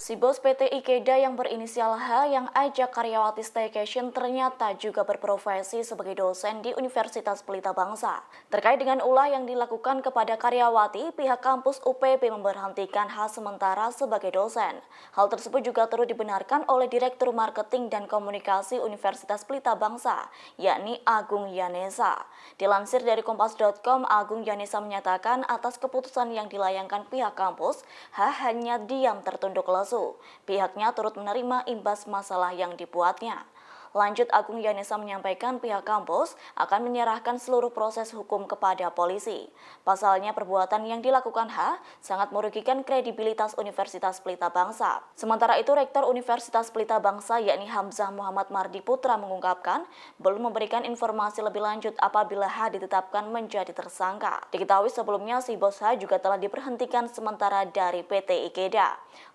Si bos PT Ikeda yang berinisial H yang ajak karyawati staycation ternyata juga berprofesi sebagai dosen di Universitas Pelita Bangsa. Terkait dengan ulah yang dilakukan kepada karyawati, pihak kampus UPB memberhentikan H sementara sebagai dosen. Hal tersebut juga turut dibenarkan oleh Direktur Marketing dan Komunikasi Universitas Pelita Bangsa, yakni Agung Yanesa. Dilansir dari Kompas.com, Agung Yanesa menyatakan atas keputusan yang dilayangkan pihak kampus, H hanya diam tertunduk lesu. Pihaknya turut menerima imbas masalah yang dibuatnya. Lanjut, Agung Yanesa menyampaikan pihak kampus akan menyerahkan seluruh proses hukum kepada polisi. Pasalnya perbuatan yang dilakukan H sangat merugikan kredibilitas Universitas Pelita Bangsa. Sementara itu, Rektor Universitas Pelita Bangsa yakni Hamzah Muhammad Mardi Putra mengungkapkan belum memberikan informasi lebih lanjut apabila H ditetapkan menjadi tersangka. Diketahui sebelumnya si bos H juga telah diberhentikan sementara dari PT Ikeda.